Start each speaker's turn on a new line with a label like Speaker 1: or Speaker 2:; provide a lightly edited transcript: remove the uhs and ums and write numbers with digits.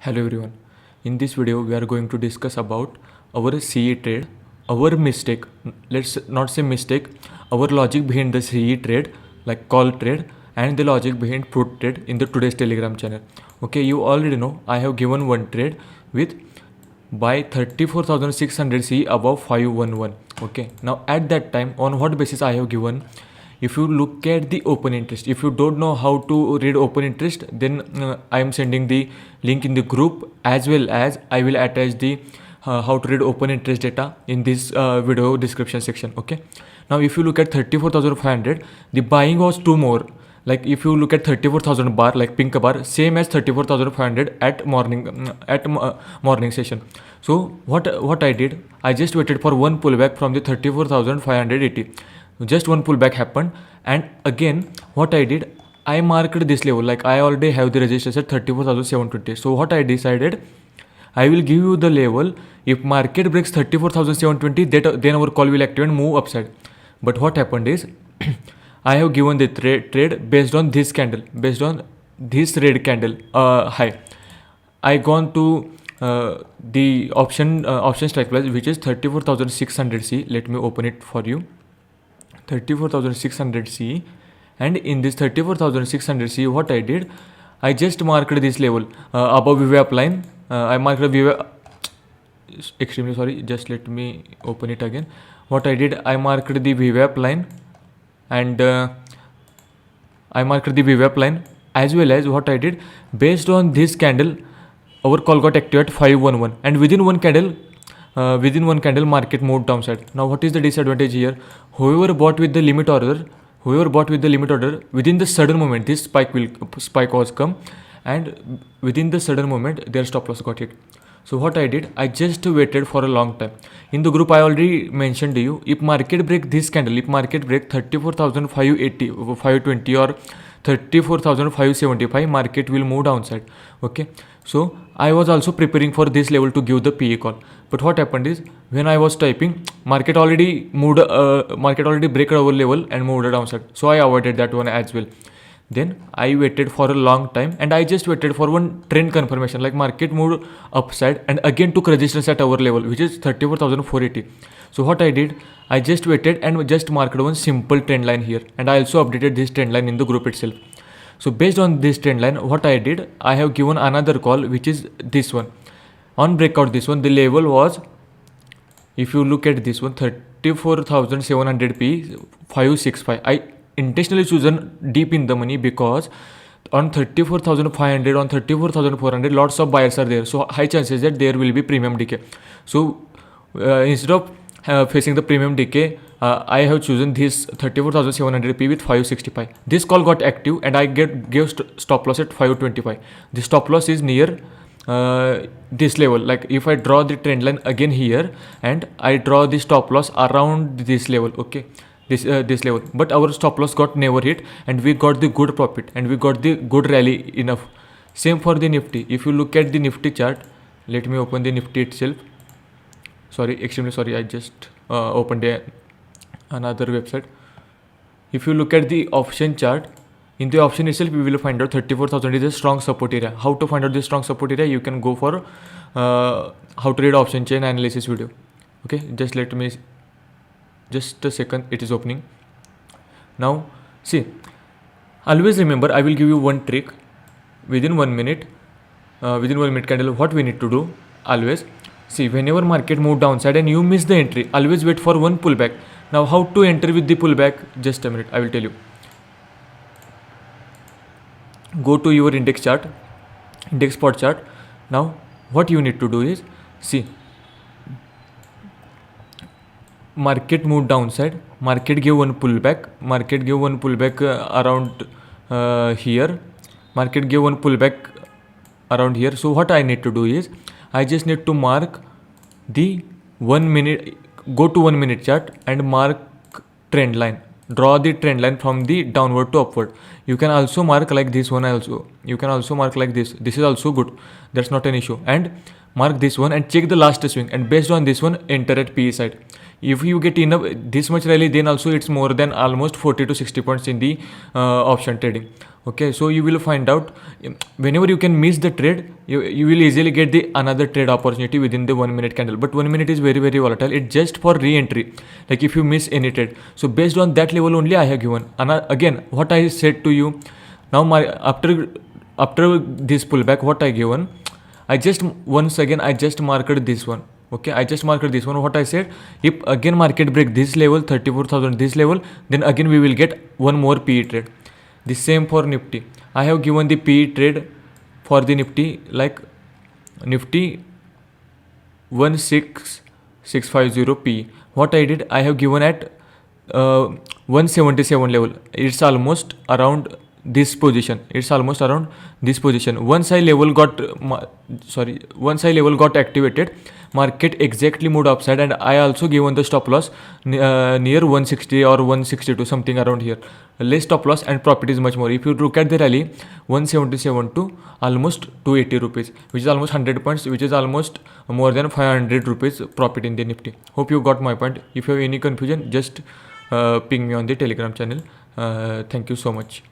Speaker 1: Hello everyone. In this video we are going to discuss about our CE trade, our mistake, let's not say mistake, our logic behind the CE trade like call trade and the logic behind put trade in the today's Telegram channel. Okay, you already know I have given one trade with buy 34,600 CE above 511. Okay, now at that time on what basis I have given? If you look at the open interest, if you don't know how to read open interest, then I am sending the link in the group, as well as I will attach the how to read open interest data in this video description section. Okay, now if you look at 34,500, the buying was two more. Like if you look at 34,000 bar, like pink bar, same as 34,500 at morning session. So what I did, I just waited for one pullback from the 34,580. Just one pullback happened, and again what I did, I marked this level, like I already have the resistance at 34,720. So what I decided, I will give you the level. If market breaks 34,720, that then our call will activate and move upside. But what happened is I have given the trade based on this candle, based on this red candle high. I gone to the option strike price, which is 34,600 C. Let me open it for you. 34,600 C, and in this 34,600 C, what I did, I just marked this level above VWAP line. I marked the VWAP. Extremely sorry, just let me open it again. What I did, I marked the VWAP line, and I marked the VWAP line, as well as what I did, based on this candle, our call got activated 511, and within one candle market moved downside. Now what is the disadvantage here? Whoever bought with the limit order, within the sudden moment, this spike was come, and within the sudden moment their stop loss got hit. So what I did, I just waited for a long time. In the group I already mentioned to you, if market break this candle, if market break 34,580, 520 or 34,575, market will move downside. Okay, so I was also preparing for this level to give the PE call. But what happened is, when I was typing, market already break our level and moved downside. So I avoided that one as well. Then I waited for a long time, and I just waited for one trend confirmation, like market moved upside and again took resistance at our level, which is 34,480. So what I did, I just waited and just marked one simple trend line here, and I also updated this trend line in the group itself. So based on this trend line, what I did, I have given another call, which is this one. On breakout this one, the level was, if you look at this one, 34,700 P 565. I intentionally chosen deep in the money because on 34,500, on 34,400, lots of buyers are there. So high chances that there will be premium decay. So instead of facing the premium decay, I have chosen this 34,700 P with 565. This call got active, and I gave stop loss at 525. The stop loss is near this level. Like if I draw the trend line again here, and I draw the stop loss around this level. Okay, this level, but our stop loss got never hit, and we got the good profit, and we got the good rally enough. Same for the Nifty. If you look at the Nifty chart, let me open the Nifty itself. Sorry, extremely sorry, I just opened another website. If you look at the option chart, in the option itself we will find out 34,000 is a strong support area. How to find out this strong support area? You can go for how to read option chain analysis video. Okay, just let me, just a second, it is opening now. See, always remember, I will give you one trick. Within 1 minute, within 1 minute candle, what we need to do, always see, whenever market move downside and you miss the entry, always wait for one pullback. Now how to enter with the pullback? Just a minute, I will tell you. Go to your index chart, index spot chart. Now what you need to do is, see, market moved downside, market gave one pullback, around here, market gave one pullback around here. So what I need to do is, I just need to mark the 1 minute, go to 1 minute chart and mark trend line, draw the trend line from the downward to upward. You can also mark like this one, also you can also mark like this is also good, that's not an issue. And mark this one and check the last swing, and based on this one, enter at PE side. If you get enough this much rally, then also it's more than almost 40 to 60 points in the option trading. Okay, so you will find out whenever you can miss the trade, you will easily get the another trade opportunity within the 1 minute candle. But 1 minute is very very volatile. It's just for re-entry, like if you miss any trade. So based on that level only I have given. And again, what I said to you, now my after this pullback, what I given, I just once again I just marked this one. Okay, I just marked this one. What I said, if again market break this level 34,000, this level, then again we will get one more PE trade. The same for Nifty. I have given the PE trade for the Nifty, like Nifty 16650 PE. What I did, I have given at 177 level. It's almost around this position. It's almost around this position. Once I level got activated, market exactly moved upside, and I also given the stop loss near 160 or 162, something around here. Less stop loss and profit is much more. If you look at the rally, 177 to almost 280 rupees, which is almost 100 points, which is almost more than 500 rupees profit in the Nifty. Hope you got my point. If you have any confusion, just ping me on the Telegram channel. Thank you so much.